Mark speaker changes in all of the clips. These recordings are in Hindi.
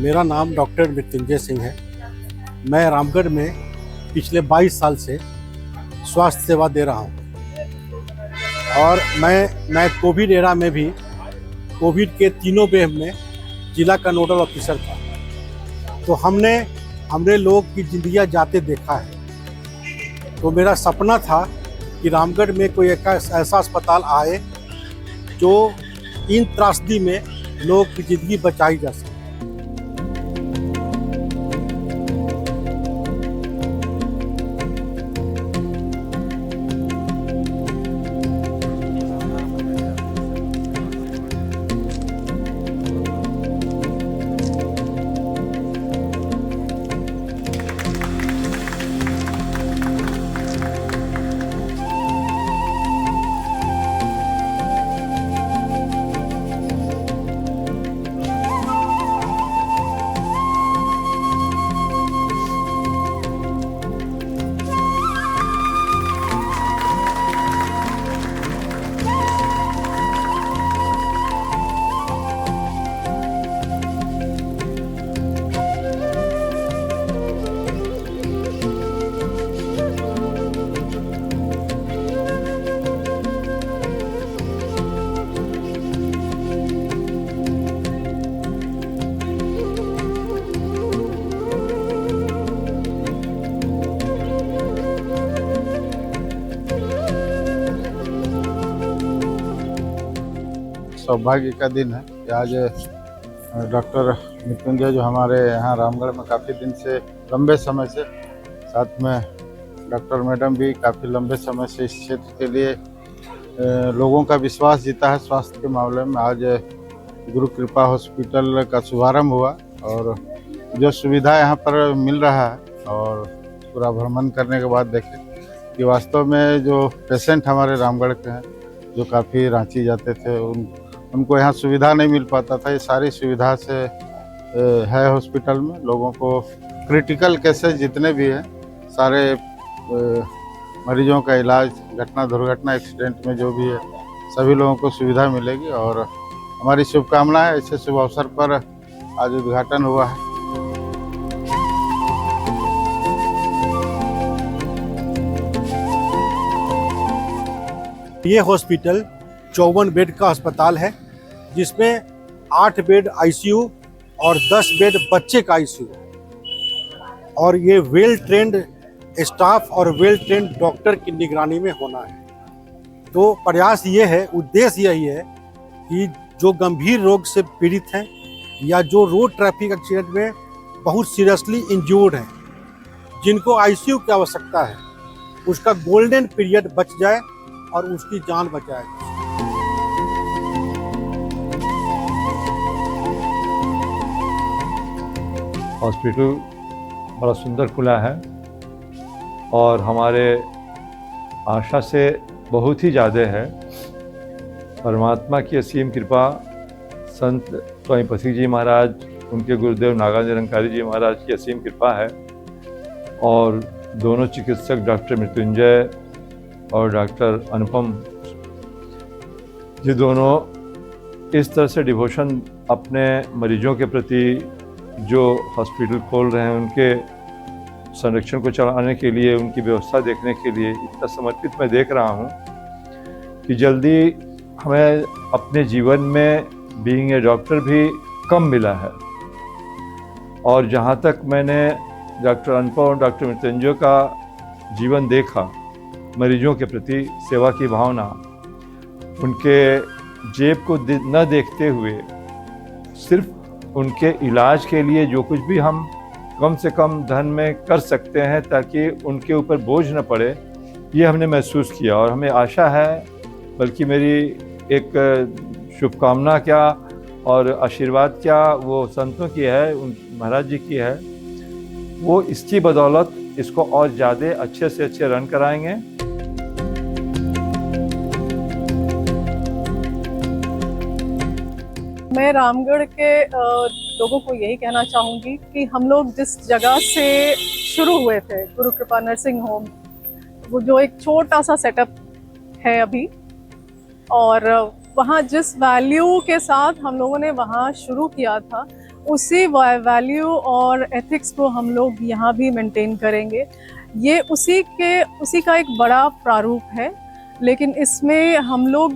Speaker 1: मेरा नाम डॉक्टर मृत्युंजय सिंह है। मैं रामगढ़ में पिछले 22 साल से स्वास्थ्य सेवा दे रहा हूँ और मैं कोविड एरा में भी कोविड के तीनों वेव में जिला का नोडल ऑफिसर था। तो हमने लोग की जिंदगियाँ जाते देखा है। तो मेरा सपना था कि रामगढ़ में कोई ऐसा अस्पताल आए जो इन त्रासदी में लोग की ज़िंदगी बचाई जा सके।
Speaker 2: सौभाग्य का दिन है कि आज डॉक्टर मृत्युंजय जो हमारे यहाँ रामगढ़ में काफ़ी दिन से लंबे समय से, साथ में डॉक्टर मैडम भी काफ़ी लंबे समय से इस क्षेत्र के लिए लोगों का विश्वास जीता है स्वास्थ्य के मामले में। आज गुरु कृपा हॉस्पिटल का शुभारंभ हुआ और जो सुविधा यहाँ पर मिल रहा है और पूरा भ्रमण करने के बाद देखें कि वास्तव में जो पेशेंट हमारे रामगढ़ के हैं जो काफ़ी रांची जाते थे उनको यहाँ सुविधा नहीं मिल पाता था। ये सारी सुविधा से है हॉस्पिटल में। लोगों को क्रिटिकल केसेस जितने भी हैं सारे मरीजों का इलाज, घटना दुर्घटना एक्सीडेंट में जो भी है सभी लोगों को सुविधा मिलेगी और हमारी शुभकामना है। ऐसे शुभ अवसर पर आज उद्घाटन हुआ है।
Speaker 1: ये हॉस्पिटल 54 बेड का अस्पताल है जिसमें 8 बेड आईसीयू और 10 बेड बच्चे का आईसीयू और ये वेल ट्रेंड स्टाफ और वेल ट्रेंड डॉक्टर की निगरानी में होना है। तो प्रयास ये है, उद्देश्य यही है कि जो गंभीर रोग से पीड़ित हैं या जो रोड ट्रैफिक एक्सीडेंट में बहुत सीरियसली इंज्यूर्ड हैं, जिनको आईसीयू की आवश्यकता है, उसका गोल्डन पीरियड बच जाए और उसकी जान बचाए।
Speaker 3: हॉस्पिटल बड़ा सुंदर खुला है और हमारे आशा से बहुत ही ज़्यादा है। परमात्मा की असीम कृपा, संत स्वामी पथिक जी महाराज, उनके गुरुदेव नागा निरंकारी जी महाराज की असीम कृपा है और दोनों चिकित्सक डॉक्टर मृत्युंजय और डॉक्टर अनुपम, ये दोनों इस तरह से डिवोशन अपने मरीजों के प्रति जो हॉस्पिटल खोल रहे हैं उनके संरक्षण को चलाने के लिए, उनकी व्यवस्था देखने के लिए इतना समर्पित मैं देख रहा हूँ कि जल्दी हमें अपने जीवन में बीइंग ए डॉक्टर भी कम मिला है। और जहाँ तक मैंने डॉक्टर अनुपम और डॉक्टर मृत्युंजय का जीवन देखा, मरीजों के प्रति सेवा की भावना, उनके जेब को न देखते हुए सिर्फ उनके इलाज के लिए जो कुछ भी हम कम से कम धन में कर सकते हैं ताकि उनके ऊपर बोझ न पड़े, ये हमने महसूस किया। और हमें आशा है, बल्कि मेरी एक शुभकामना क्या और आशीर्वाद क्या वो संतों की है, उन महाराज जी की है, वो इसकी बदौलत इसको और ज़्यादा अच्छे से अच्छे रन कराएंगे।
Speaker 4: मैं रामगढ़ के लोगों को यही कहना चाहूँगी कि हम लोग जिस जगह से शुरू हुए थे, गुरु कृपा नर्सिंग होम, वो जो एक छोटा सा सेटअप है अभी, और वहाँ जिस वैल्यू के साथ हम लोगों ने वहाँ शुरू किया था, उसी वैल्यू और एथिक्स को हम लोग यहाँ भी मेंटेन करेंगे। ये उसी का एक बड़ा प्रारूप है, लेकिन इसमें हम लोग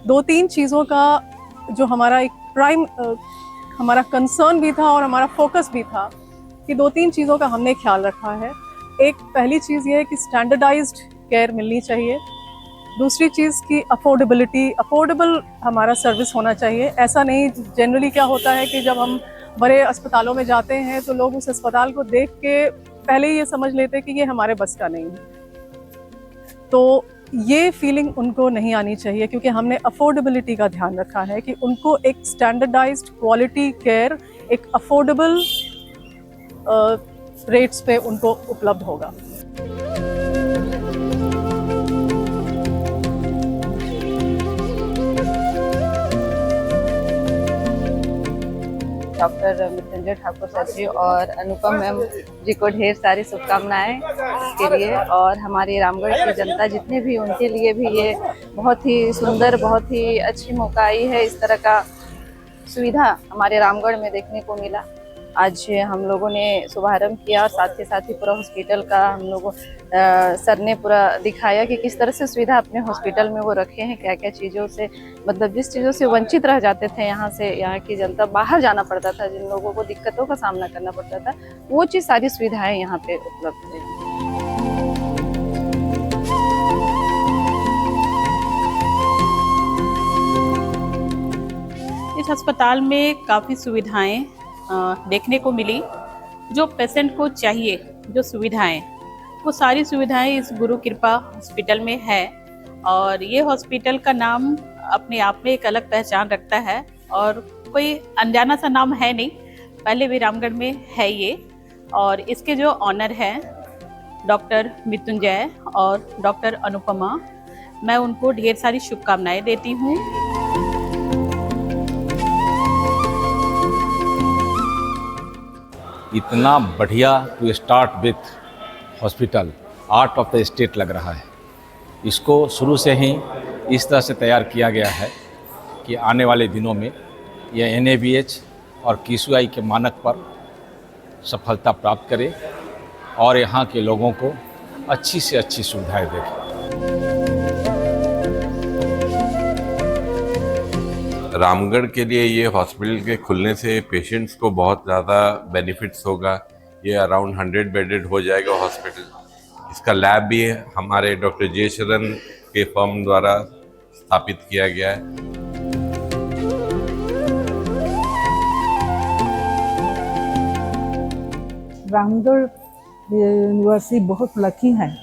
Speaker 4: 2-3 चीज़ों का जो हमारा एक प्राइम हमारा कंसर्न भी था और हमारा फोकस भी था कि 2-3 चीज़ों का हमने ख्याल रखा है। एक पहली चीज़ ये है कि स्टैंडर्डाइज्ड केयर मिलनी चाहिए। दूसरी चीज़ की अफोर्डेबल हमारा सर्विस होना चाहिए। ऐसा नहीं, जनरली क्या होता है कि जब हम बड़े अस्पतालों में जाते हैं तो लोग उस अस्पताल को देख के पहले ही ये समझ लेते हैं कि ये हमारे बस का नहीं है। तो ये फीलिंग उनको नहीं आनी चाहिए, क्योंकि हमने अफोर्डेबिलिटी का ध्यान रखा है कि उनको एक स्टैंडर्डाइज्ड क्वालिटी केयर एक अफोर्डेबल रेट्स पे उनको उपलब्ध होगा।
Speaker 5: डॉक्टर मृत्युंजय ठाकुर सर जी और अनुपम मैम जी को ढेर सारी शुभकामनाएं इसके लिए, और हमारी रामगढ़ की जनता जितने भी, उनके लिए भी ये बहुत ही सुंदर, बहुत ही अच्छी मौका आई है। इस तरह का सुविधा हमारे रामगढ़ में देखने को मिला। आज हम लोगों ने शुभारंभ किया और साथ ही पूरा हॉस्पिटल का हम लोगों सर ने पूरा दिखाया कि किस तरह से सुविधा अपने हॉस्पिटल में वो रखे हैं, क्या क्या चीज़ों से, मतलब जिस चीज़ों से वंचित रह जाते थे यहाँ से, यहाँ की जनता बाहर जाना पड़ता था, जिन लोगों को दिक्कतों का सामना करना पड़ता था, वो चीज़ सारी सुविधाएं यहाँ पे उपलब्ध है।
Speaker 6: इस अस्पताल में काफ़ी सुविधाएं देखने को मिली। जो पेशेंट को चाहिए, जो सुविधाएं, वो सारी सुविधाएं इस गुरु कृपा हॉस्पिटल में है। और ये हॉस्पिटल का नाम अपने आप में एक अलग पहचान रखता है और कोई अनजाना सा नाम है नहीं, पहले भी रामगढ़ में है ये। और इसके जो ऑनर हैं डॉक्टर मृत्युंजय और डॉक्टर अनुपमा, मैं उनको ढेर सारी शुभकामनाएं देती हूँ।
Speaker 7: इतना बढ़िया to start with hospital, art of the state लग रहा है। इसको शुरू से ही इस तरह से तैयार किया गया है कि आने वाले दिनों में यह NABH और KCI के मानक पर सफलता प्राप्त करे और यहाँ के लोगों को अच्छी से अच्छी सुविधाएं दें।
Speaker 8: रामगढ़ के लिए ये हॉस्पिटल के खुलने से पेशेंट्स को बहुत ज़्यादा बेनिफिट्स होगा। ये अराउंड 100 बेडेड हो जाएगा हॉस्पिटल। इसका लैब भी हमारे डॉक्टर जयशरण के फर्म द्वारा स्थापित किया गया है।
Speaker 9: रामगढ़ यूनिवर्सिटी बहुत लकी है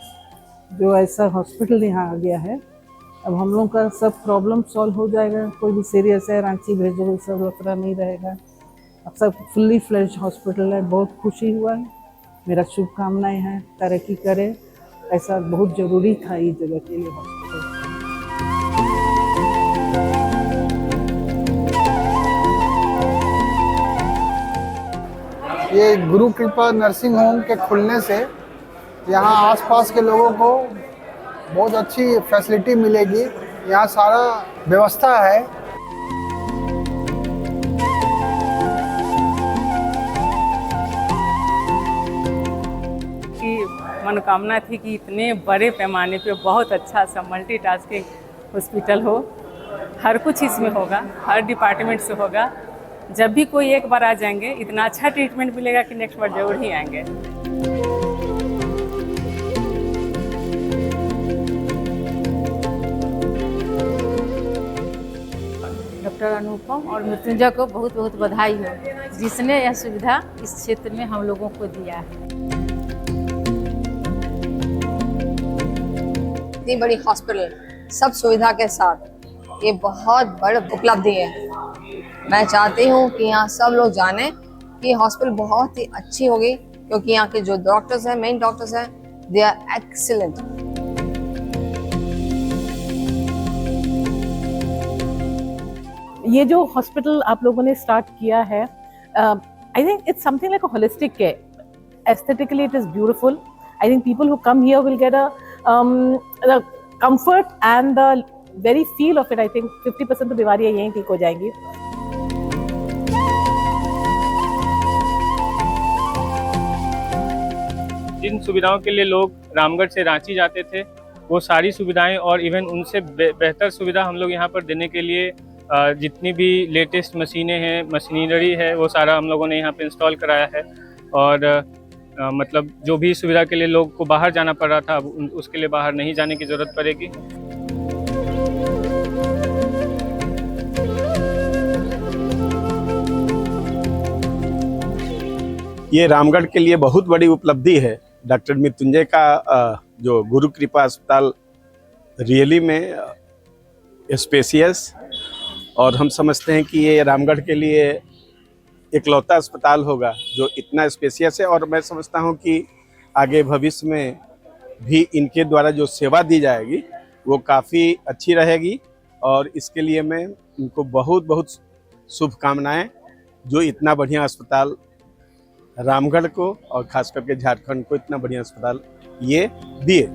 Speaker 9: जो ऐसा हॉस्पिटल यहाँ आ गया है। अब हम लोग का सब प्रॉब्लम सॉल्व हो जाएगा। कोई भी सीरियस है रांची भेजो, सब लफड़ा नहीं रहेगा। अब सब फुल्ली फ्लेज्ड हॉस्पिटल है। बहुत खुशी हुआ है। मेरा शुभकामनाएं हैं, तरक्की करे। ऐसा बहुत ज़रूरी था इस जगह के लिए हॉस्पिटल।
Speaker 10: ये गुरु कृपा नर्सिंग होम के खुलने से यहाँ आसपास के लोगों को बहुत अच्छी फैसिलिटी मिलेगी। यहाँ सारा व्यवस्था है।
Speaker 11: की मनोकामना थी कि इतने बड़े पैमाने पे बहुत अच्छा सा मल्टीटास्किंग हॉस्पिटल हो। हर कुछ इसमें होगा, हर डिपार्टमेंट से होगा। जब भी कोई एक बार आ जाएंगे, इतना अच्छा ट्रीटमेंट मिलेगा कि नेक्स्ट बार जरूर ही आएंगे।
Speaker 5: डॉक्टर अनुपम और मृत्युंजय को बहुत बहुत बधाई हो, जिसने यह सुविधा इस क्षेत्र में हम लोगों को दिया है।
Speaker 12: इतनी बड़ी हॉस्पिटल सब सुविधा के साथ, ये बहुत बड़ी उपलब्धि है। मैं चाहती हूँ कि यहाँ सब लोग जाने कि हॉस्पिटल बहुत ही अच्छी होगी, क्योंकि यहाँ के जो डॉक्टर्स हैं, मेन डॉक्टर्स हैं, दे आर एक्सीलेंट।
Speaker 13: ये जो हॉस्पिटल आप लोगों ने स्टार्ट किया है, I think it's something like a holistic care. Aesthetically it is beautiful. I think people who come here will get the comfort and the very feel of it. I think 50% तो बीमारियां यहीं ठीक हो जाएंगी।
Speaker 14: जिन सुविधाओं के लिए लोग रामगढ़ से रांची जाते थे वो सारी सुविधाएं और इवन उनसे बेहतर सुविधा हम लोग यहाँ पर देने के लिए जितनी भी लेटेस्ट मशीनें हैं, मशीनरी है, वो सारा हम लोगों ने यहाँ पे इंस्टॉल कराया है। और मतलब जो भी सुविधा के लिए लोग को बाहर जाना पड़ रहा था अब उसके लिए बाहर नहीं जाने की ज़रूरत पड़ेगी।
Speaker 15: ये रामगढ़ के लिए बहुत बड़ी उपलब्धि है। डॉक्टर मृत्युंजय का जो गुरु कृपा अस्पताल रियली में स्पेशियस, और हम समझते हैं कि ये रामगढ़ के लिए इकलौता अस्पताल होगा जो इतना स्पेशियस है। और मैं समझता हूँ कि आगे भविष्य में भी इनके द्वारा जो सेवा दी जाएगी वो काफ़ी अच्छी रहेगी, और इसके लिए मैं इनको बहुत बहुत शुभकामनाएं जो इतना बढ़िया अस्पताल रामगढ़ को और ख़ास करके झारखंड को इतना बढ़िया अस्पताल ये दिए।